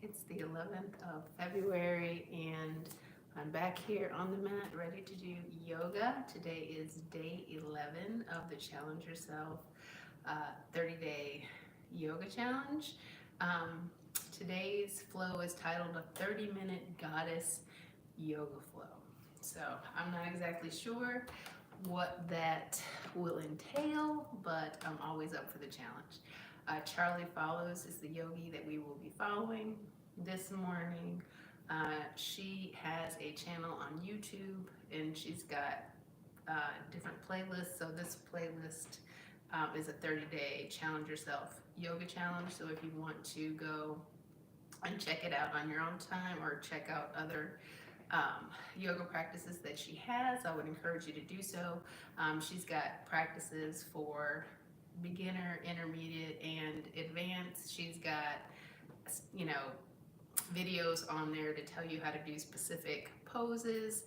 It's the 11th of February and I'm back here on the mat ready to do yoga. Today is day 11 of the Challenge Yourself 30-day yoga challenge. Today's flow is titled a 30-minute goddess yoga flow. So I'm not exactly sure what that will entail, but I'm always up for the challenge. Charlie Follows is the yogi that we will be following this morning. She has a channel on YouTube and she's got different playlists. So this playlist is a 30-day Challenge Yourself yoga challenge. So if you want to go and check it out on your own time or check out other yoga practices that she has, I would encourage you to do so. She's got practices for beginner, intermediate, and advanced. She's got, videos on there to tell you how to do specific poses.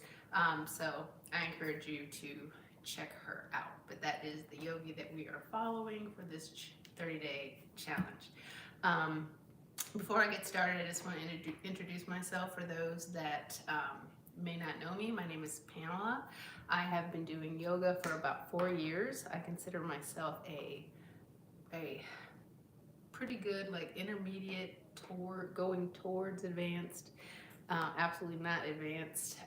So I encourage you to check her out. But that is the yogi that we are following for this 30-day challenge. Before I get started, I just want to introduce myself for those that may not know me. My name is Pamela. I have been doing yoga for about 4 years. I consider myself a pretty good, intermediate going towards advanced, absolutely not advanced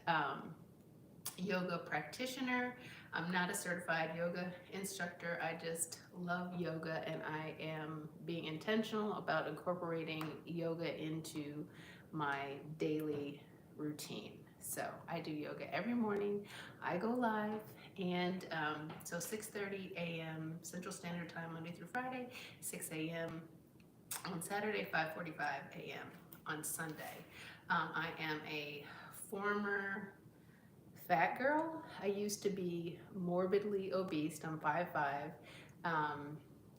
yoga practitioner. I'm not a certified yoga instructor. I just love yoga and I am being intentional about incorporating yoga into my daily routine. So I do yoga every morning. I go live and so 6:30 a.m. Central Standard Time Monday through Friday, 6 a.m. on Saturday, 5:45 a.m. on Sunday. I am a former fat girl. I used to be morbidly obese. I'm 5'5".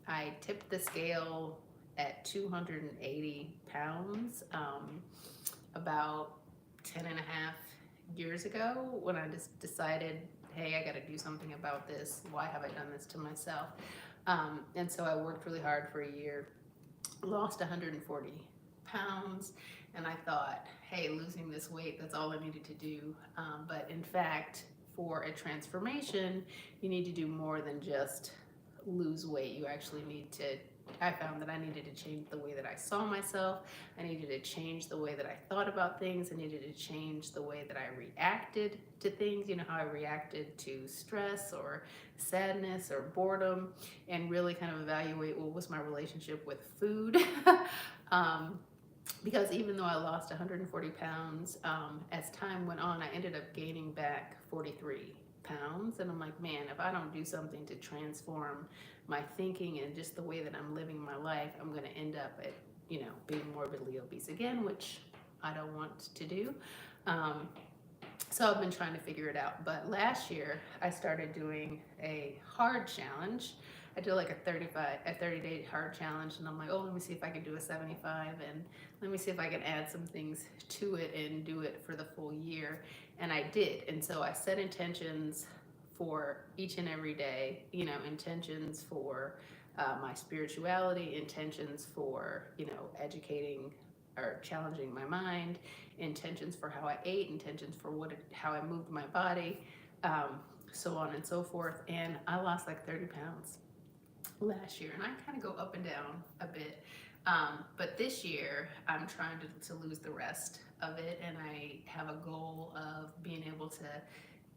I tipped the scale at 280 pounds about 10 and a half years ago when I just decided, hey, I got to do something about this. Why have I done this to myself? And so I worked really hard for a year, lost 140 pounds, and I thought, hey, losing this weight, that's all I needed to do. But in fact, for a transformation, you need to do more than just lose weight. You actually need to, I found that I needed to change the way that I saw myself. I needed to change the way that I thought about things. I needed to change the way that I reacted to things, how I reacted to stress or sadness or boredom, and really kind of evaluate what was my relationship with food. Because even though I lost 140 pounds, as time went on, I ended up gaining back 43 pounds. And I'm like, man, if I don't do something to transform my thinking and just the way that I'm living my life, I'm going to end up at, being morbidly obese again, which I don't want to do. So I've been trying to figure it out. But last year, I started doing a hard challenge. I did like a 30-day hard challenge, and I'm like, oh, let me see if I can do a 75, and let me see if I can add some things to it and do it for the full year. And I did. And so I set intentions for each and every day, intentions for my spirituality, intentions for, educating or challenging my mind, intentions for how I ate, intentions for how I moved my body, so on and so forth. And I lost like 30 pounds last year, and I kind of go up and down a bit. But this year, I'm trying to lose the rest of it, and I have a goal of being able to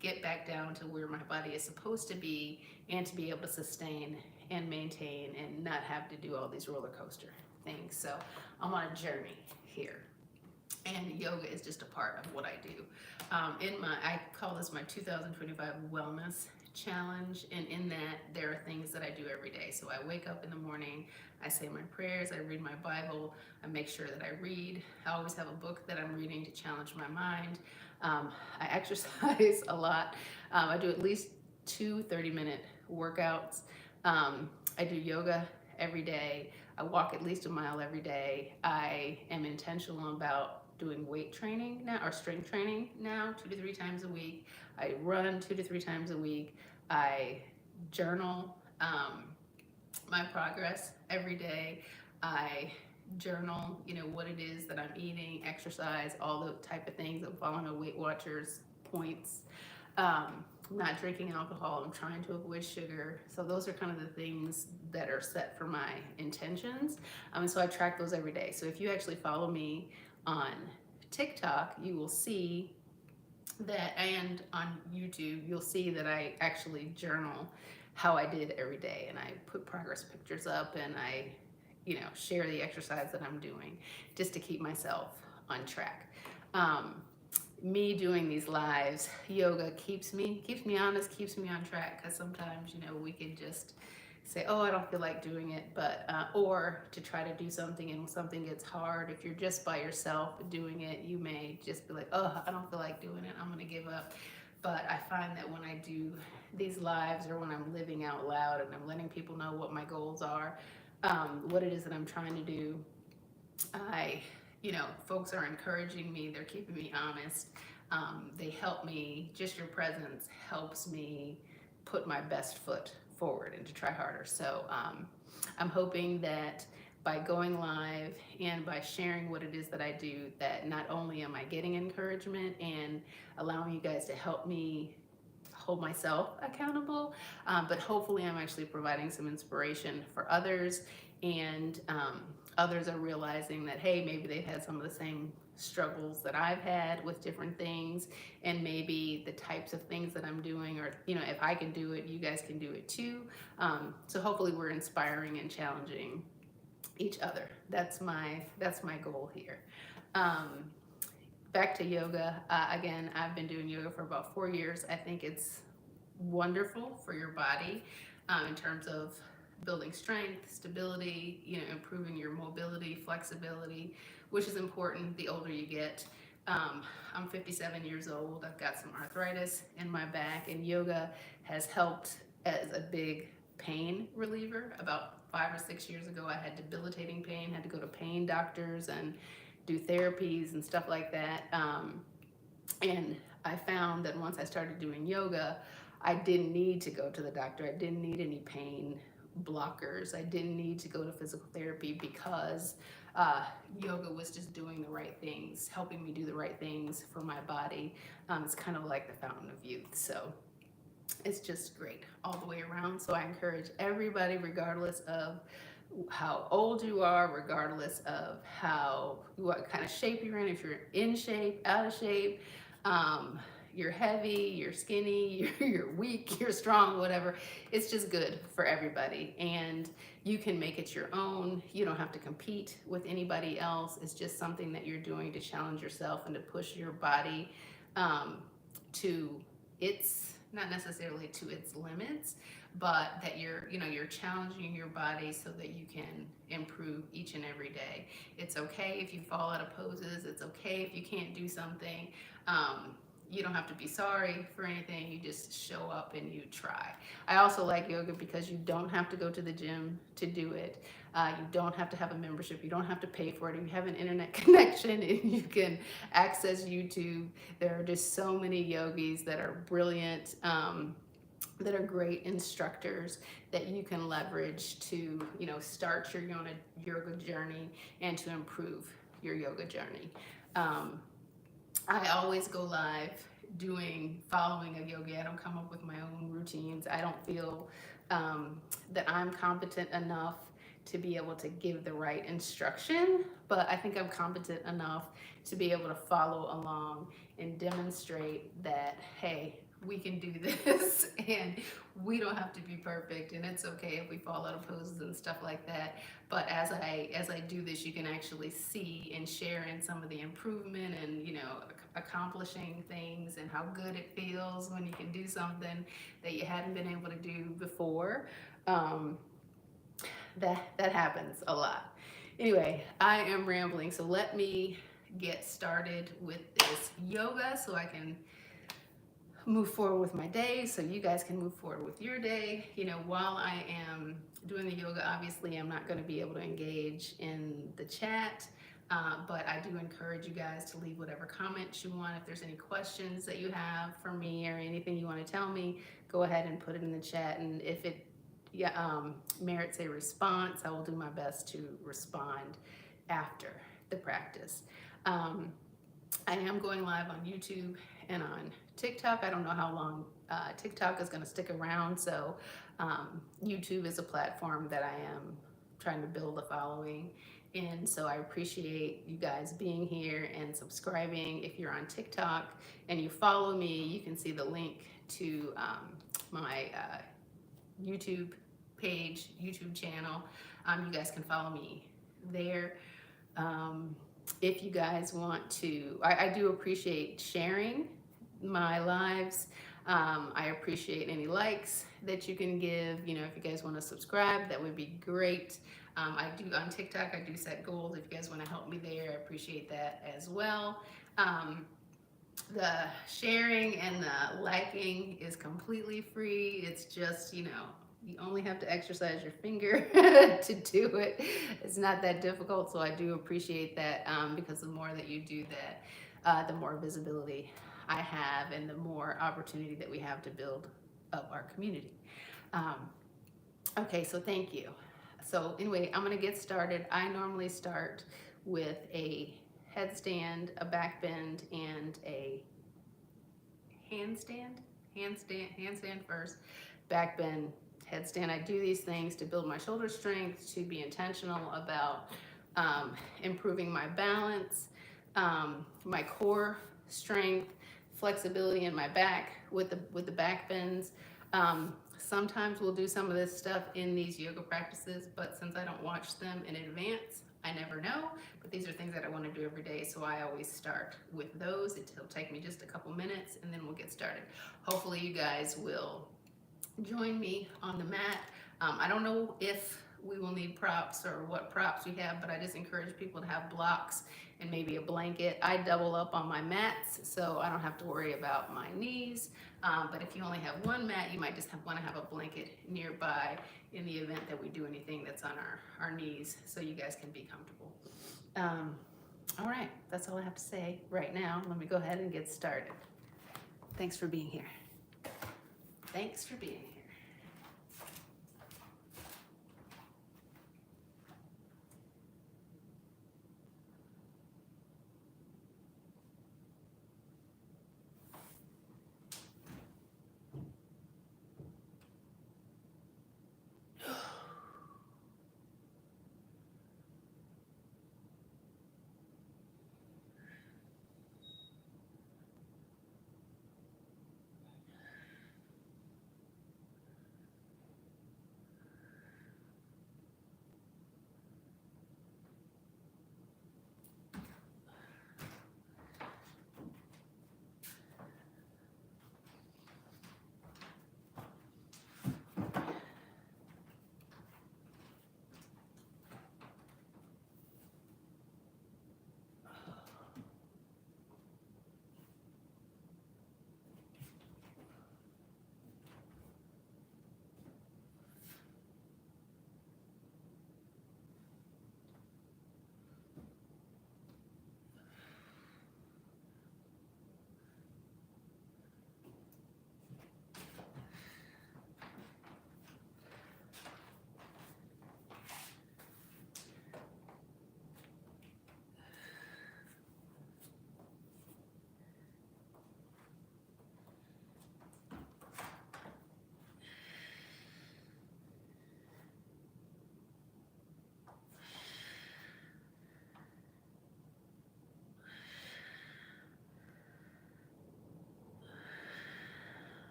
get back down to where my body is supposed to be and to be able to sustain and maintain and not have to do all these roller coaster things. So I'm on a journey here, and yoga is just a part of what I do. I call this my 2025 wellness challenge, and in that there are things that I do every day. So I wake up in the morning, I say my prayers, I read my Bible, I make sure that I read. I always have a book that I'm reading to challenge my mind. I exercise a lot. I do at least 2 30-minute workouts. I do yoga every day. I walk at least a mile every day. I am intentional about doing weight training now, or strength training now, 2 to 3 times a week. I run 2 to 3 times a week. I journal my progress every day. I journal, what it is that I'm eating, exercise, all the type of things. I'm following a Weight Watchers points. I'm not drinking alcohol. I'm trying to avoid sugar. So those are kind of the things that are set for my intentions. So I track those every day. So if you actually follow me on TikTok, you will see that, and on YouTube, you'll see that I actually journal how I did every day, and I put progress pictures up, and I, share the exercise that I'm doing just to keep myself on track. Um, Me doing these lives, yoga keeps me honest, keeps me on track, because sometimes we can just say, oh, I don't feel like doing it, but or to try to do something and something gets hard. If you're just by yourself doing it, you may just be like, oh, I don't feel like doing it, I'm gonna give up. But I find that when I do these lives, or when I'm living out loud and I'm letting people know what my goals are, what it is that I'm trying to do, I, folks are encouraging me, they're keeping me honest. They help me, just your presence helps me put my best foot forward and to try harder. So I'm hoping that by going live and by sharing what it is that I do, that not only am I getting encouragement and allowing you guys to help me hold myself accountable, but hopefully I'm actually providing some inspiration for others, and others are realizing that, hey, maybe they've had some of the same struggles that I've had with different things, and maybe the types of things that I'm doing, or if I can do it, you guys can do it too. So hopefully we're inspiring and challenging each other. That's my goal here. Um, Back to yoga. Again, I've been doing yoga for about 4 years. I think it's wonderful for your body, in terms of building strength, stability, improving your mobility, flexibility, which is important the older you get. I'm 57 years old. I've got some arthritis in my back, and yoga has helped as a big pain reliever. About 5 or 6 years ago, I had debilitating pain, had to go to pain doctors and do therapies and stuff like that. And I found that once I started doing yoga, I didn't need to go to the doctor. I didn't need any pain blockers. I didn't need to go to physical therapy, because yoga was just doing the right things, helping me do the right things for my body. It's kind of like the fountain of youth. So it's just great all the way around. So I encourage everybody, regardless of how old you are, regardless of what kind of shape you're in, if you're in shape, out of shape, you're heavy, you're skinny, you're weak, you're strong, whatever. It's just good for everybody, and you can make it your own. You don't have to compete with anybody else. It's just something that you're doing to challenge yourself and to push your body to its, not necessarily to its limits, but that you're challenging your body so that you can improve each and every day. It's okay if you fall out of poses. It's okay if you can't do something. You don't have to be sorry for anything. You just show up and you try. I also like yoga because you don't have to go to the gym to do it. You don't have to have a membership. You don't have to pay for it. If you have an internet connection and you can access YouTube, there are just so many yogis that are brilliant, that are great instructors that you can leverage to, start your yoga journey and to improve your yoga journey. I always go live following a yogi. I don't come up with my own routines. I don't feel that I'm competent enough to be able to give the right instruction, but I think I'm competent enough to be able to follow along and demonstrate that, hey, we can do this and we don't have to be perfect, and it's okay if we fall out of poses and stuff like that. But as I do this, you can actually see and share in some of the improvement and accomplishing things and how good it feels when you can do something that you hadn't been able to do before. That happens a lot. Anyway, I am rambling, so let me get started with this yoga so I can move forward with my day, so you guys can move forward with your day. While I am doing the yoga, obviously I'm not going to be able to engage in the chat, but I do encourage you guys to leave whatever comments you want. If there's any questions that you have for me or anything you want to tell me, go ahead and put it in the chat, and if it merits a response, I will do my best to respond after the practice. I am going live on YouTube and on TikTok. I don't know how long TikTok is going to stick around, so YouTube is a platform that I am trying to build a following. And so I appreciate you guys being here and subscribing. If you're on TikTok and you follow me, you can see the link to my YouTube page, YouTube channel. You guys can follow me there. If you guys want to, I do appreciate sharing my lives. I appreciate any likes that you can give. You know, if you guys want to subscribe, that would be great. I do on TikTok, I do set goals. If you guys want to help me there, I appreciate that as well. The sharing and the liking is completely free. It's just, you know, you only have to exercise your finger to do it. It's not that difficult, so I do appreciate that because the more that you do that, the more visibility I have and the more opportunity that we have to build up our community. Okay, so thank you. So anyway, I'm gonna get started. I normally start with a headstand, a back bend, and a handstand first, back bend, headstand. I do these things to build my shoulder strength, to be intentional about improving my balance, my core strength, flexibility in my back with the back bends. Sometimes we'll do some of this stuff in these yoga practices, but since I don't watch them in advance, I never know. But these are things that I want to do every day, so I always start with those. It'll take me just a couple minutes, and then we'll get started. Hopefully you guys will join me on the mat. I don't know if we will need props or what props we have, but I just encourage people to have blocks and maybe a blanket. I double up on my mats, so I don't have to worry about my knees. But if you only have one mat, you might just want to have a blanket nearby in the event that we do anything that's on our knees, so you guys can be comfortable. All right, that's all I have to say right now. Let me go ahead and get started. Thanks for being here. Thanks for being here.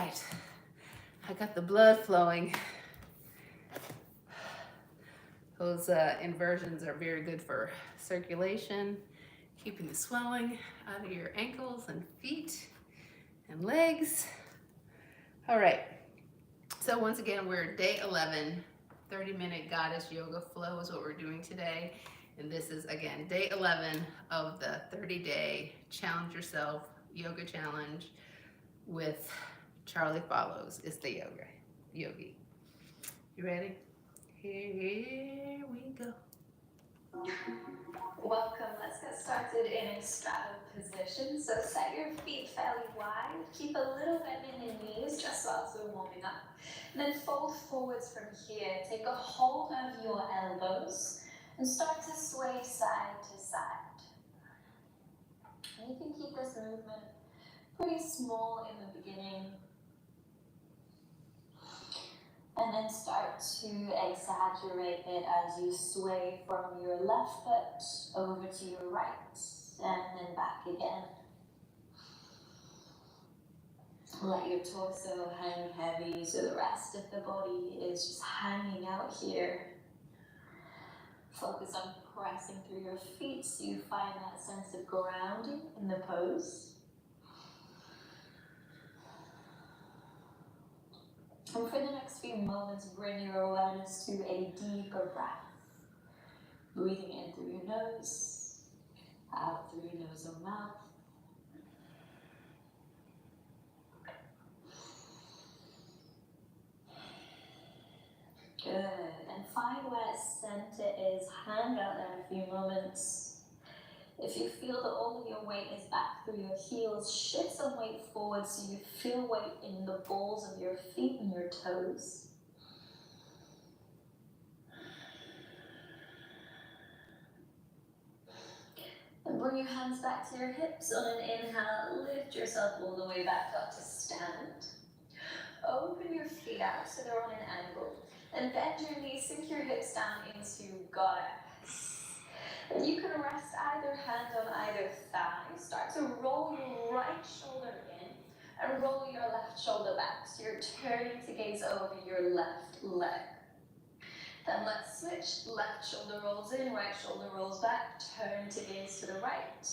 right, I got the blood flowing. Those inversions are very good for circulation, keeping the swelling out of your ankles and feet and legs. All right, so once again, we're day 11, 30-minute goddess yoga flow is what we're doing today. And this is, again, day 11 of the 30-day challenge yourself yoga challenge with Charlie Follows is the yogi. You ready? Here we go. Welcome. Let's get started in a straddle position. So set your feet fairly wide. Keep a little bend in the knees just whilst we're warming up. And then fold forwards from here. Take a hold of your elbows and start to sway side to side. And you can keep this movement pretty small in the beginning. And then start to exaggerate it as you sway from your left foot over to your right, and then back again. Let your torso hang heavy so the rest of the body is just hanging out here. Focus on pressing through your feet so you find that sense of grounding in the pose. And for the next few moments, bring your awareness to a deeper breath. Breathing in through your nose, out through your nose or mouth. Good. And find where center is. Hang out there a few moments. If you feel that all of your weight is back through your heels, shift some weight forward so you feel weight in the balls of your feet and your toes. And bring your hands back to your hips. On an inhale, lift yourself all the way back up to stand. Open your feet out so they're on an angle. And bend your knees, sink your hips down into goddess. And you can rest either hand on either thigh. Start to roll your right shoulder in and roll your left shoulder back. So you're turning to gaze over your left leg. Then let's switch. Left shoulder rolls in, right shoulder rolls back. Turn to gaze to the right.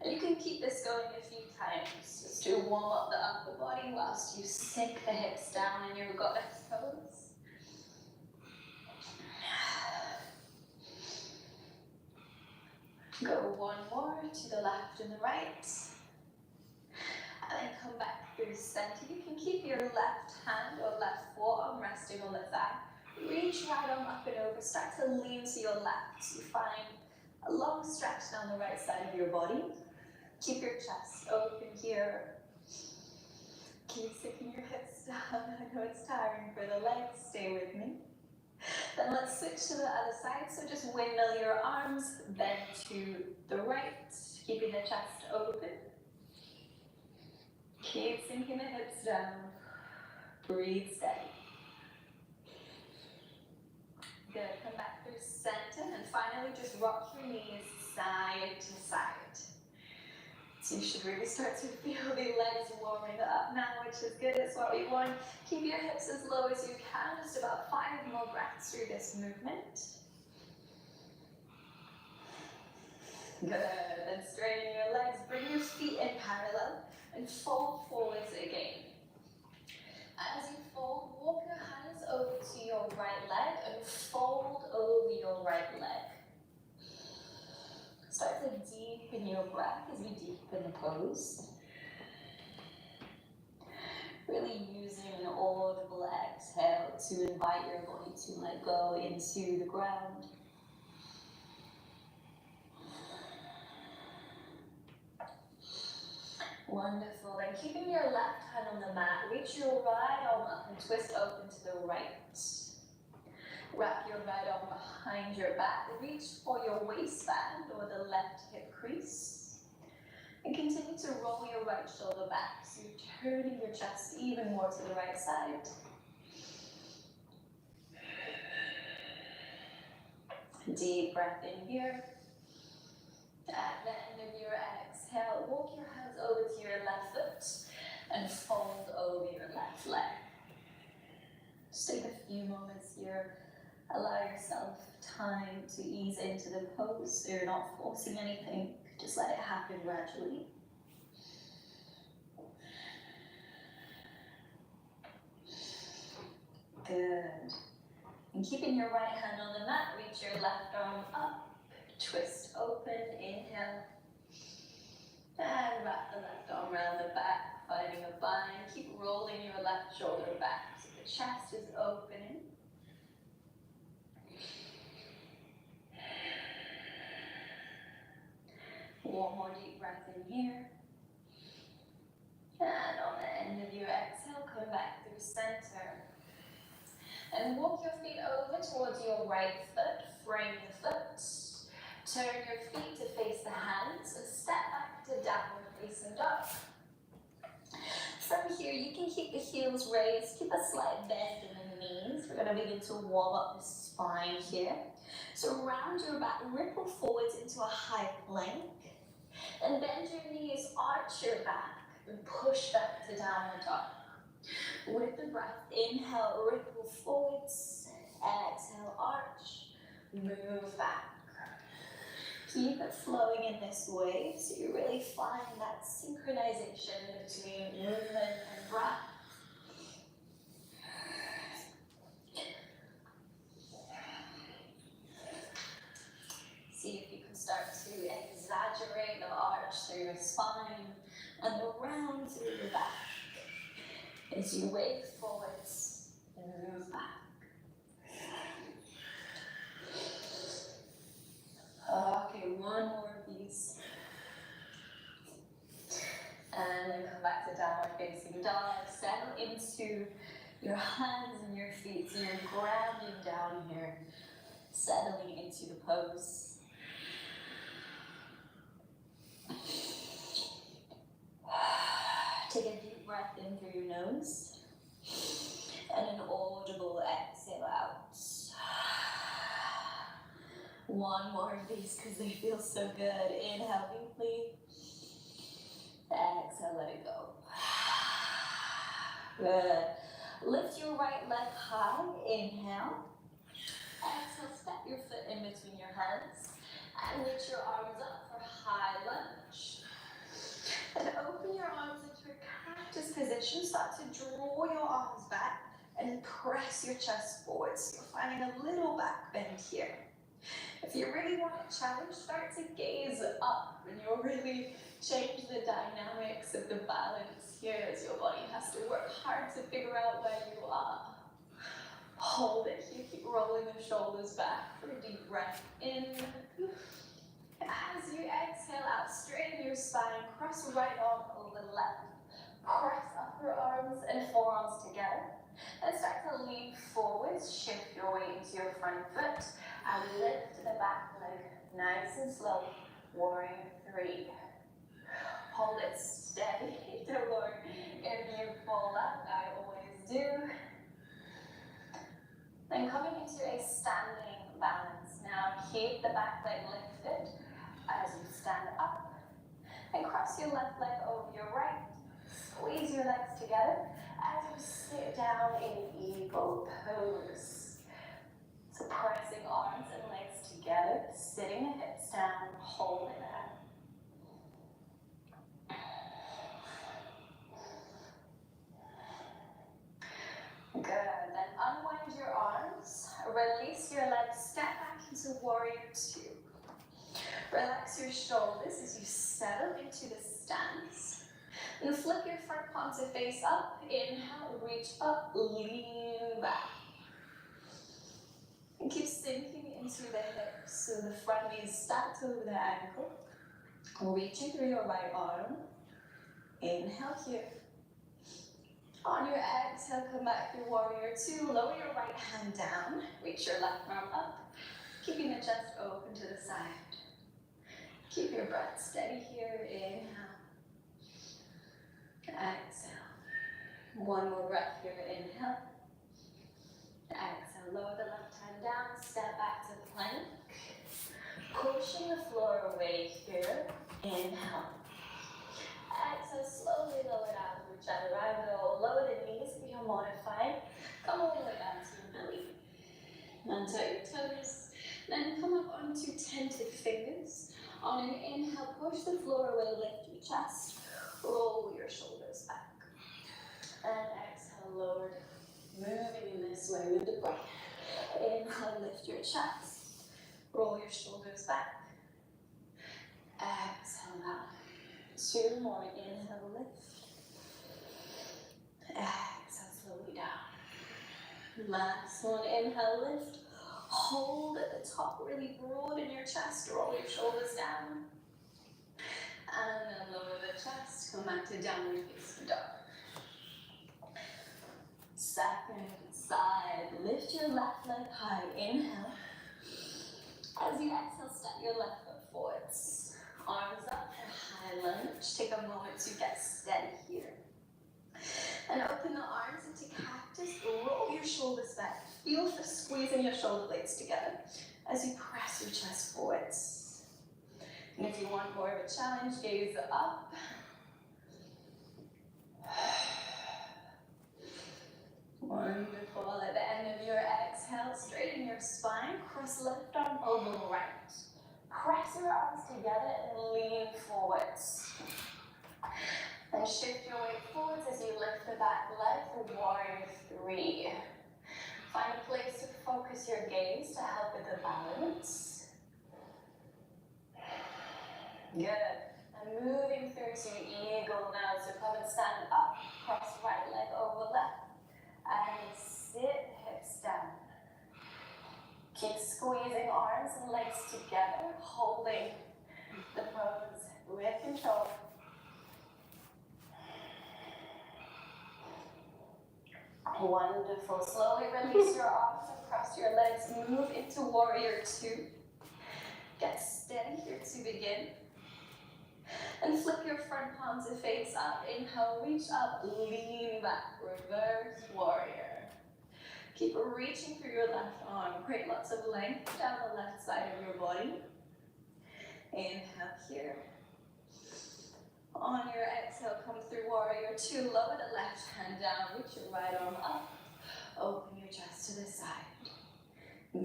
And you can keep this going a few times just to warm up the upper body whilst you sink the hips down in your goddess pose. Go one more to the left and the right. And then come back through center. You can keep your left hand or left forearm resting on the thigh. Reach right arm up and over. Start to lean to your left. You find a long stretch down the right side of your body. Keep your chest open here. Keep sinking your hips down. I know it's tiring for the legs. Stay with me. Then let's switch to the other side. So just windmill your arms, bend to the right, keeping the chest open. Keep sinking the hips down. Breathe steady. Good. Come back through center and finally just rock your knees side to side. So you should really start to feel the legs warming up now, which is good. It's what we want. Keep your hips as low as you can. Just about 5 more breaths through this movement. Good. Then straighten your legs. Bring your feet in parallel and fold forwards again. As you fold, walk your hands over to your right leg and fold over your right leg. Start to deepen your breath as we deepen the pose. Really using an audible exhale to invite your body to let go into the ground. Wonderful. Then keeping your left hand on the mat, reach your right arm up and twist open to the right. Wrap your right arm behind your back. Reach for your waistband or the left hip crease. And continue to roll your right shoulder back. So you're turning your chest even more to the right side. Deep breath in here. At the end of your exhale, walk your hands over to your left foot and fold over your left leg. Just take a few moments here. Allow yourself time to ease into the pose so you're not forcing anything. Just let it happen gradually. Good. And keeping your right hand on the mat, reach your left arm up. Twist open, inhale. And wrap the left arm around the back, finding a bind. Keep rolling your left shoulder back so the chest is opening. One more deep breath in here. And on the end of your exhale, come back through center. And walk your feet over towards your right foot. Frame the foot. Turn your feet to face the hands and step back to downward facing dog. From here, you can keep the heels raised. Keep a slight bend in the knees. We're going to begin to warm up the spine here. So round your back, ripple forwards into a high plank. And bend your knees, arch your back, and push back to downward dog. With the breath, inhale, ripple forwards. Exhale, arch. Move back. Keep it flowing in this way so you really find that synchronization between movement and breath. See if you can start to exaggerate the arch through your spine and the round through your back as you wave forwards and move back. Okay, one more of these. And then come back to downward facing dog. Settle into your hands and your feet. So you're grounding down here, settling into the pose. Take a deep breath in through your nose. And an audible exhale out. One more of these because they feel so good. Inhale deeply. Exhale, let it go. Good. Lift your right leg high. Inhale. Exhale, step your foot in between your hands. And reach your arms up for high lunge. And open your arms into a cactus position. Start to draw your arms back and press your chest forward. So you're finding a little back bend here. If you really want a challenge, start to gaze up and you'll really change the dynamics of the balance here as your body has to work hard to figure out where you are. Hold it here, keep rolling the shoulders back for a deep breath in. As you exhale out, straighten your spine, cross right arm over left. Press upper arms and forearms together. And start to lean forwards, shift your weight into your front foot. And lift the back leg nice and slow. Warrior 3. Hold it steady. Don't worry if you fall up. I always do. Then coming into a standing balance. Now keep the back leg lifted as you stand up. And cross your left leg over your right. Squeeze your legs together as you sit down in eagle pose. So pressing arms and legs together, sitting the hips down, holding there. Good, then unwind your arms, release your legs, step back into warrior 2. Relax your shoulders as you settle into the stance. And flip your front palm to face up, inhale, reach up, lean back. And keep sinking into the hips so the front knee is stacked over the ankle. Reaching through your right arm. Inhale here. On your exhale, come back through warrior 2. Lower your right hand down. Reach your left arm up. Keeping the chest open to the side. Keep your breath steady here. Inhale. Exhale. One more breath here. Inhale. Exhale. Lower the left hand down. Step back to plank. Pushing the floor away here. Inhale. Exhale. Slowly lower down through chaturanga. Lower the knees Onto your toes. Then come up onto tentative fingers. On an inhale, push the floor away, lift your chest. Roll your shoulders back. And exhale, lower down. Moving in this way with the breath. Inhale, lift your chest. Roll your shoulders back. Exhale out. 2 more. Inhale, lift. Exhale, slowly down. Last one. Inhale, lift. Hold at the top, really broaden your chest. Roll your shoulders down. And then lower the chest. Come back to downward facing dog. Second side. Lift your left leg high. Inhale. As you exhale, step your left foot forwards. Arms up and high lunge. Take a moment to get steady here. And open the arms into cactus. Roll your shoulders back. Feel for squeezing your shoulder blades together as you press your chest forwards. And if you want more of a challenge, gaze up. Wonderful. At the end of your exhale, straighten your spine. Cross left arm over right. Press your arms together and lean forwards. Then shift your weight forwards as you lift the back leg for warrior 3. Find a place to focus your gaze to help with the balance. Good. And moving through to eagle now. So come and stand up. Cross right leg over left. And sit hips down. Keep squeezing arms and legs together, holding the pose with control. Wonderful. Slowly release your arms and cross your legs. Move into warrior 2. Get steady here to begin. And flip your front palms to face up. Inhale, reach up, lean back. Reverse warrior. Keep reaching through your left arm. Create lots of length down the left side of your body. Inhale here. On your exhale, come through warrior 2. Lower the left hand down. Reach your right arm up. Open your chest to the side.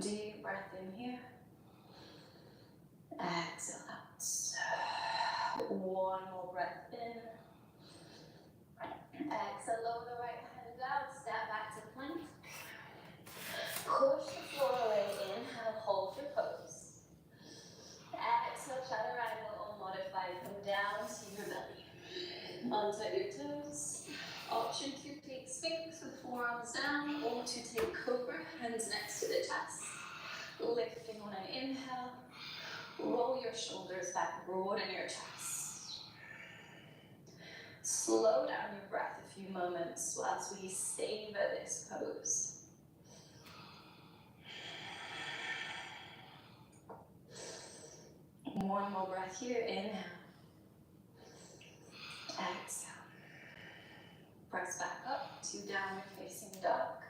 Deep breath in here. Exhale out. One more breath in. Exhale, lower the right hand down. Step back to plank. Push the floor away. Inhale, hold your pose. Exhale, chaturanga or modified. Come down to your belly. Onto your toes. Option to take sphinx with forearms down, or to take cobra, hands next to the chest. Lifting on an inhale. Roll your shoulders back, broaden your chest. Slow down your breath a few moments whilst we savor this pose. One more breath here, inhale. Exhale. Press back up to downward facing dog.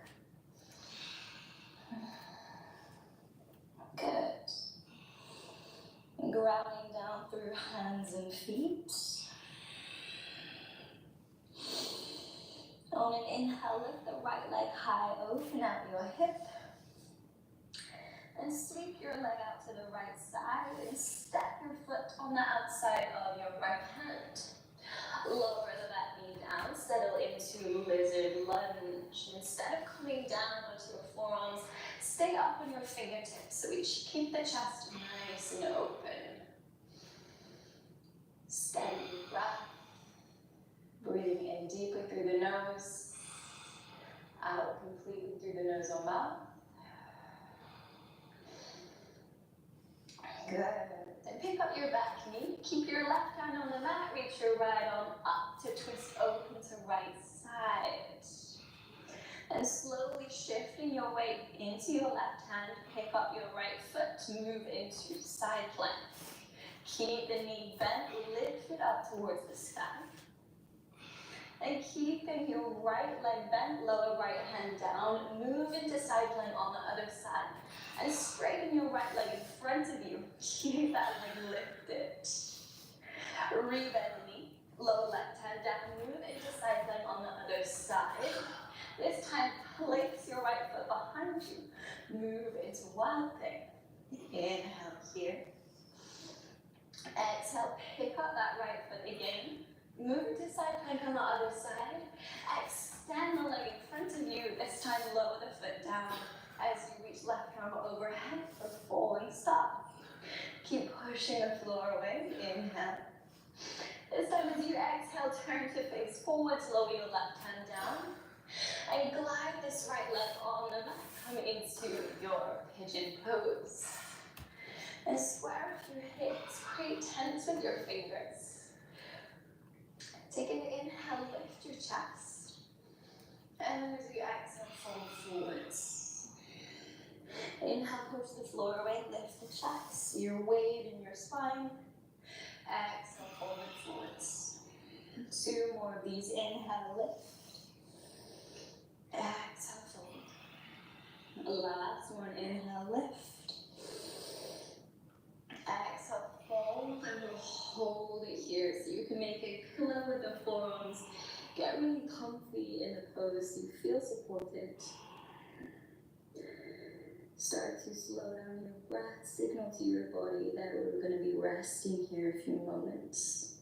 Good. And grounding down through hands and feet. On an inhale, lift the right leg high, open out your hip. And sweep your leg out to the right side and step your foot on the outside of your right hand. Lower the back knee down, settle into lizard lunge. Instead of coming down onto your forearms, stay up on your fingertips so we should keep the chest nice and open. Steady breath. Breathing in deeply through the nose, out completely through the nose or mouth. Good. Then pick up your back knee. Keep your left hand on the mat. Reach your right arm up to twist open to right side. And slowly shifting your weight into your left hand. Pick up your right foot. Move into side plank. Keep the knee bent. Lift it up towards the sky. And keeping your right leg bent, lower right hand down, move into side plank on the other side. And straighten your right leg in front of you. Keep that leg lifted. Rebend the knee, lower left hand down, move into side plank on the other side. This time, place your right foot behind you. Move into wild thing. Inhale here. Exhale, pick up that right foot again. Move into side plank on the other side. Extend the leg in front of you. This time lower the foot down as you reach left arm overhead for falling stop. Keep pushing the floor away. Inhale. This time as you exhale, turn to face forward, lower your left hand down. And glide this right leg on the mat. Come into your pigeon pose. And square off your hips. Create tense with your fingers. Take an inhale, lift your chest. And then as you exhale, fold forwards. Inhale, push the floor away, lift the chest. Your weight in your spine. Exhale, fold it forwards. 2 more of these. Inhale, lift. Exhale, fold. Last one. Inhale, lift. Exhale, fold, and we'll hold it here. So you can make a pillow with the forearms. Get really comfy in the pose so you feel supported. Start to slow down your breath. Signal to your body that we're going to be resting here a few moments.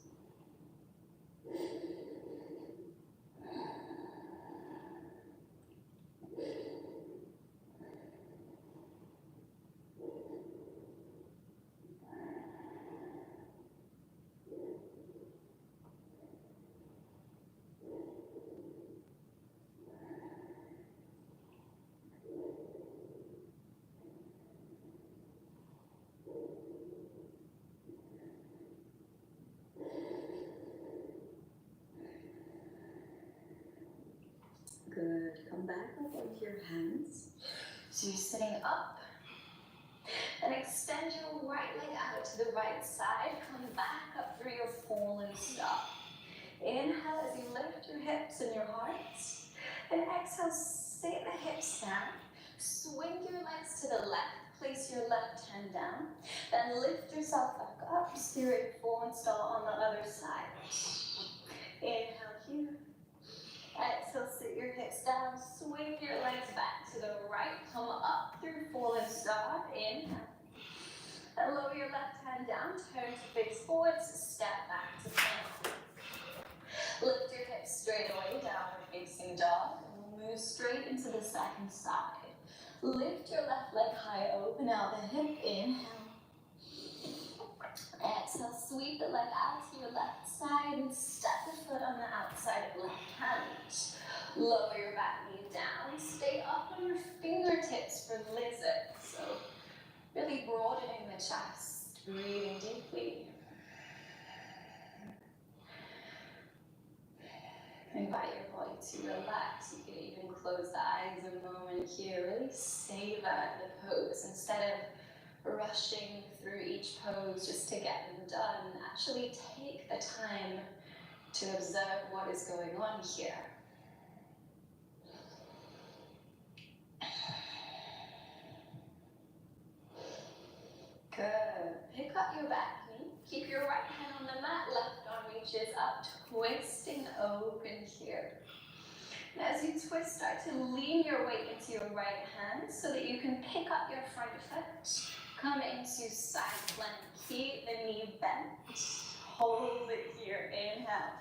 Good. Come back up onto your hands. So you're sitting up. And extend your right leg out to the right side. Come back up through your fallen stop. Inhale as you lift your hips and your heart. And exhale, sit the hips down. Swing your legs to the left. Place your left hand down. Then lift yourself back up. Spirit fallen stall on the other side. Inhale here. Exhale, sit your hips down, swing your legs back to the right, come up through fallen star, inhale. And lower your left hand down, turn to face forward, step back to plank. Lift your hips straight away, downward facing dog, and we'll move straight into the second side. Lift your left leg high, open out the hip, inhale. Exhale, sweep the leg out to your left side and step the foot on the outside of left hand. Lower your back knee down. Stay up on your fingertips for lizard. So really broadening the chest, breathing deeply. Invite your body to relax. You can even close the eyes a moment here. Really savor the pose instead of rushing through each pose just to get them done. Actually take the time to observe what is going on here. Good. Pick up your back knee. Keep your right hand on the mat. Left arm reaches up, twisting open here. And as you twist, start to lean your weight into your right hand so that you can pick up your front foot. Come into side plank. Keep the knee bent. Hold it here. Inhale.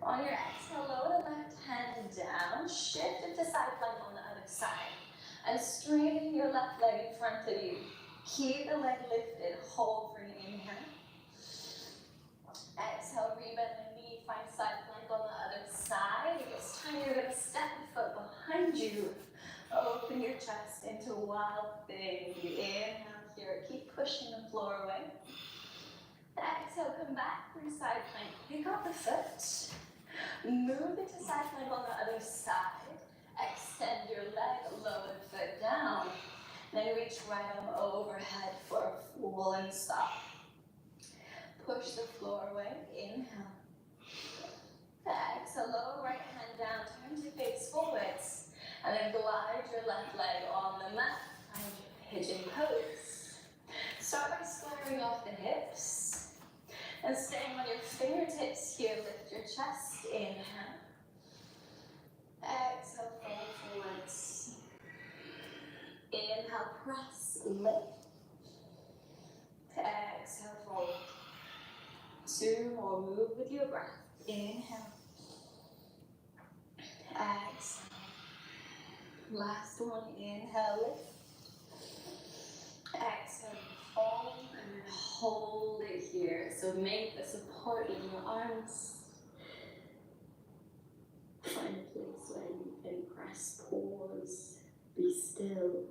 On your exhale, lower the left hand down. Shift into side plank on the other side. And straighten your left leg in front of you. Keep the leg lifted. Hold for an inhale. Exhale, rebend the knee. Find side plank on the other side. This time you're going to step the foot behind you. Open your chest into wild thing. Inhale here. Keep pushing the floor away. Exhale, come back through side plank. Pick up the foot. Move into side plank on the other side. Extend your leg, lower the foot down. Then reach right arm overhead for a fallen stop. Push the floor away. Inhale. Exhale, lower right hand down. Turn to face forwards. And then glide your left leg on the mat. Find your pigeon pose. Start by squaring off the hips. And staying on your fingertips here, lift your chest. Inhale. Exhale, fold forwards. Inhale, press, lift. Exhale, fold. 2 more, move with your breath. Inhale. Exhale. Last one, inhale, lift. Exhale, fold, and then hold it here. So make the support in your arms. Find a place where you can press pause, be still.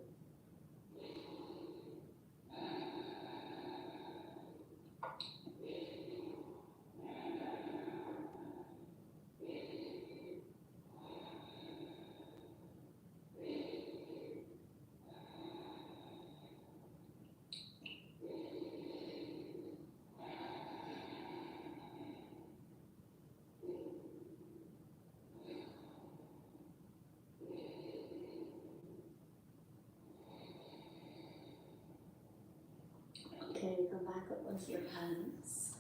Okay, come back up onto your hands.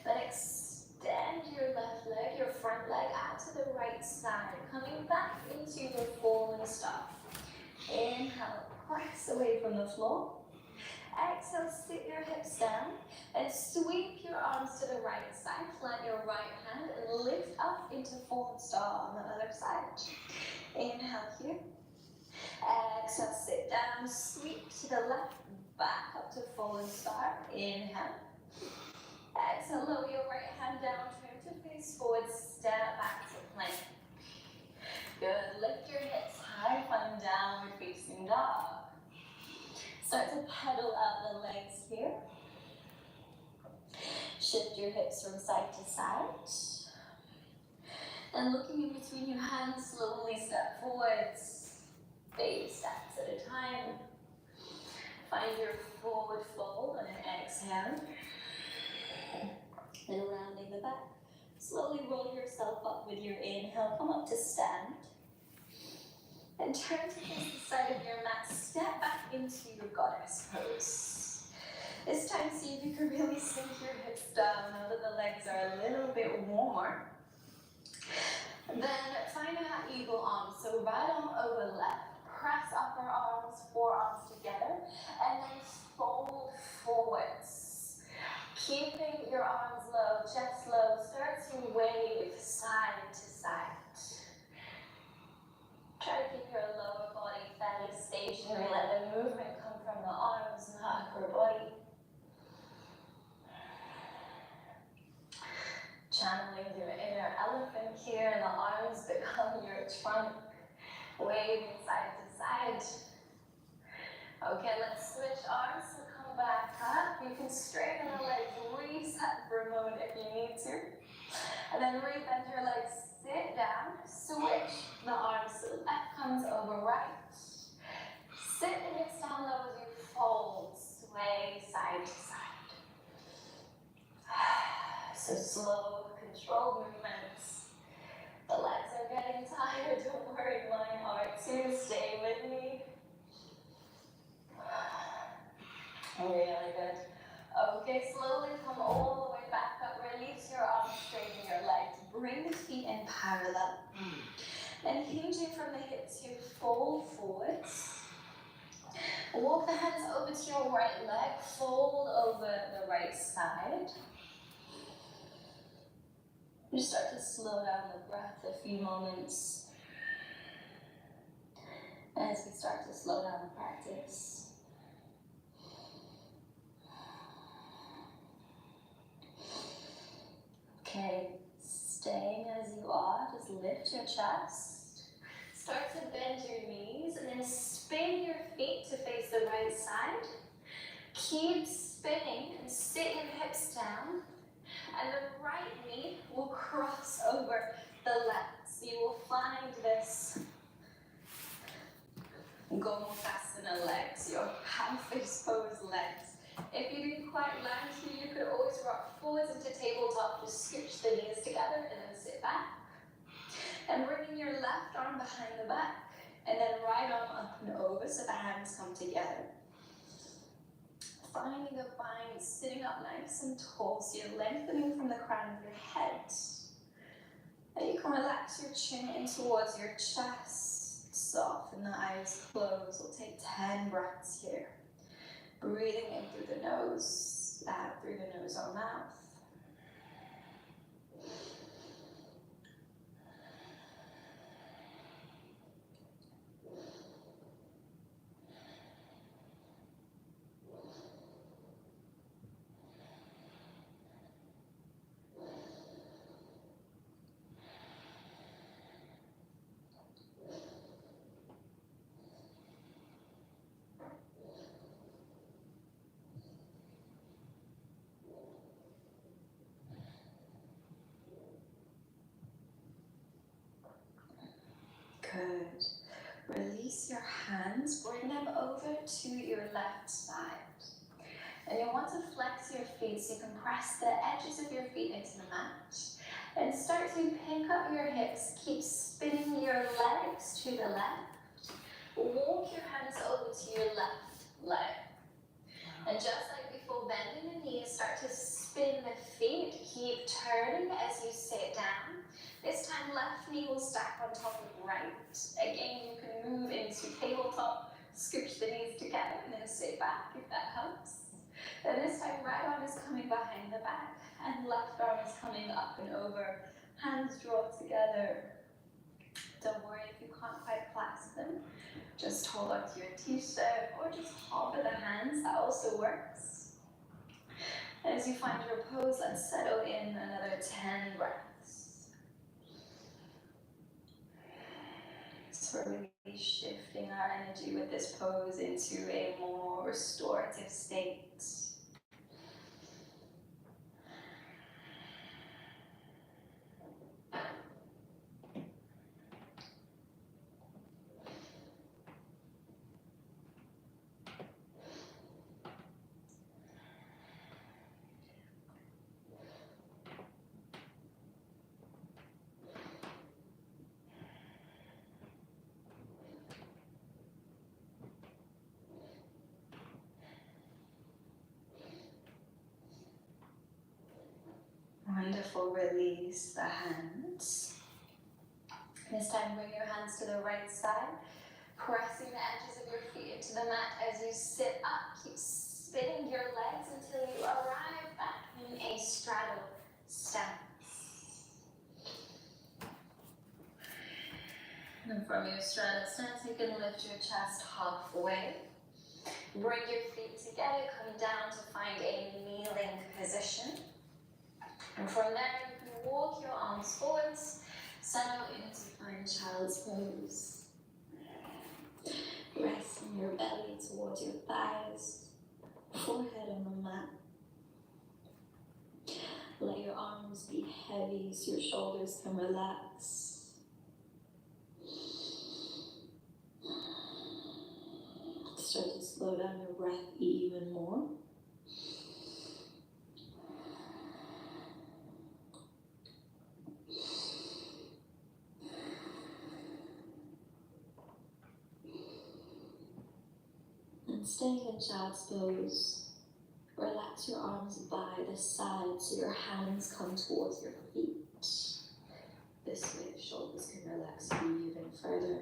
Then extend your left leg, your front leg out to the right side, coming back into your fallen star. Inhale, press away from the floor. Exhale, sit your hips down and sweep your arms to the right side. Plant your right hand and lift up into fallen star on the other side. Inhale here. Exhale, sit down, sweep to the left, back up to fallen star. Inhale. Exhale, lower your right hand down, turn to face forward, step back to plank. Good, lift your hips high, find downward facing dog. Start to pedal out the legs here. Shift your hips from side to side. And looking in between your hands, slowly step forwards. Baby steps at a time. Find your forward fold on an exhale. Then rounding the back. Slowly roll yourself up with your inhale. Come up to stand. And turn to face the side of your mat. Step back into your goddess pose. This time, see if you can really sink your hips down now that the legs are a little bit warmer. And then find that eagle arm. So right arm over left. Press upper arms, forearms together. And then fold forwards. Keeping your arms low, chest low. Start to wave side to side. Try to keep your lower body fairly stationary. Let the movement come from the arms, not upper body. Channeling your inner elephant here, and the arms become your trunk, waving side to side. Okay, let's switch arms, so come back up. You can straighten the legs, reset for a moment if you need to. And then rebend your legs, sit down, switch the arms, so left comes over right. Sit the hips down low as you fold, sway side to side. So slow, controlled movements. The legs are getting tired, don't worry, mine are too. Stay with me. Really good. Okay, slowly come all the way back up. Release your arms, straighten your legs. Bring the feet in parallel. And hinging from the hips, you fold forwards. Walk the hands over to your right leg. Fold over the right side. Just start to slow down the breath a few moments as we start to slow down the practice. Okay, staying as you are, just lift your chest. Start to bend your knees and then spin your feet to face the right side. Keep spinning and sit your hips down. And the right knee will cross over the left. So you will find this Gomukhasana legs, your half-face pose legs. If you didn't quite land here, you could always rock forwards into tabletop. Just scooch the knees together and then sit back. And bringing your left arm behind the back. And then right arm up and over so the hands come together. Finding a bind, sitting up nice and tall, so you're lengthening from the crown of your head. And you can relax your chin in towards your chest. Soften the eyes closed. We'll take 10 breaths here. Breathing in through the nose, out through the nose or mouth. Good. Release your hands, bring them over to your left side. And you'll want to flex your feet so you can press the edges of your feet into the mat. And start to pick up your hips. Keep spinning your legs to the left. Walk your hands over to your left leg. And just like before, bending the knees, start to spin the feet. Keep turning as you sit down. This time, left knee will stack on top of right. Again, you can move into tabletop, scooch the knees together, and then sit back if that helps. Then this time, right arm is coming behind the back, and left arm is coming up and over. Hands draw together. Don't worry if you can't quite clasp them. Just hold on to your t-shirt, or just hover the hands, that also works. As you find your pose, let's settle in another 10 breaths. So we're really shifting our energy with this pose into a more restorative state. Wonderful, release the hands. This time bring your hands to the right side, pressing the edges of your feet into the mat as you sit up. Keep spinning your legs until you arrive back in a straddle stance. And from your straddle stance, you can lift your chest halfway. Bring your feet together, come down to find a kneeling position. And from there, you can walk your arms forwards, settle into fine child's pose. Resting your belly towards your thighs, forehead on the mat. Let your arms be heavy so your shoulders can relax. Start to slow down your breath even more. And staying in child's pose, relax your arms by the side so your hands come towards your feet. This way the shoulders can relax even further.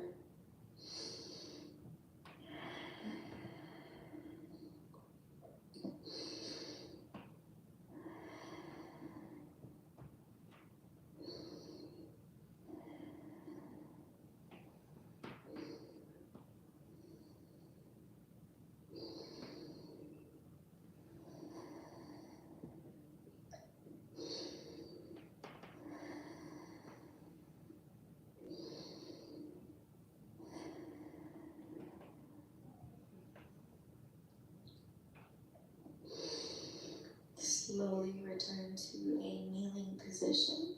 Slowly return to a kneeling position.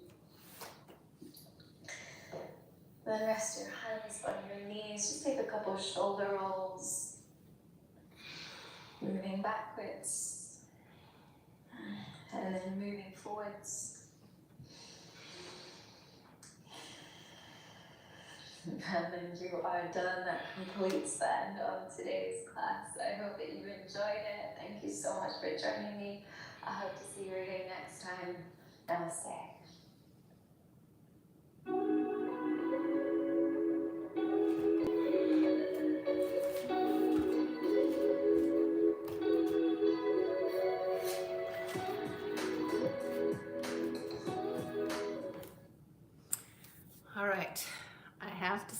Then rest your hands on your knees. Just take a couple of shoulder rolls. Moving backwards. And then moving forwards. And then you are done. That completes the end of today's class. I hope that you enjoyed it. Thank you so much for joining me. I hope to see you again next time. Namaste.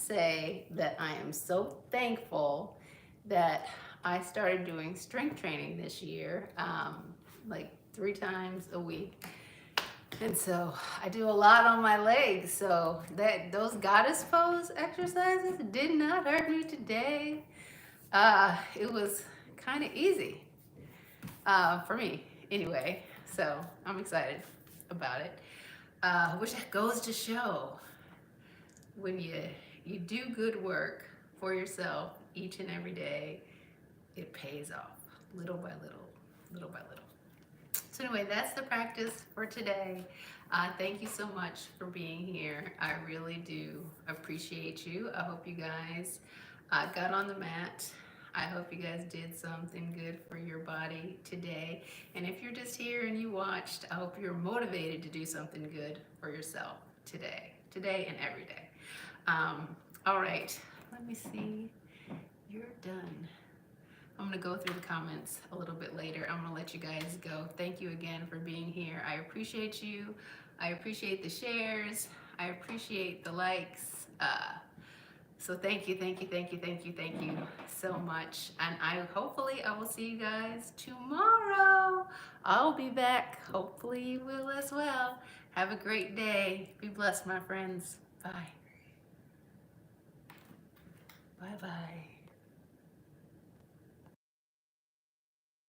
say that I am so thankful that I started doing strength training this year, like 3 times a week. And so I do a lot on my legs. So those goddess pose exercises did not hurt me today. It was kind of easy for me anyway. So I'm excited about it. Which goes to show when you do good work for yourself each and every day, it pays off little by little, little by little. So anyway, that's the practice for today. Thank you so much for being here. I really do appreciate you. I hope you guys got on the mat. I hope you guys did something good for your body today. And if you're just here and you watched, I hope you're motivated to do something good for yourself today and every day. All right, let me see. You're done. I'm gonna go through the comments a little bit later. I'm gonna let you guys go. Thank you again for being here. I appreciate you. I appreciate the shares. I appreciate the likes. So thank you so much. And hopefully I will see you guys tomorrow. I'll be back. Hopefully you will as well. Have a great day. Be blessed, my friends. Bye. Bye-bye.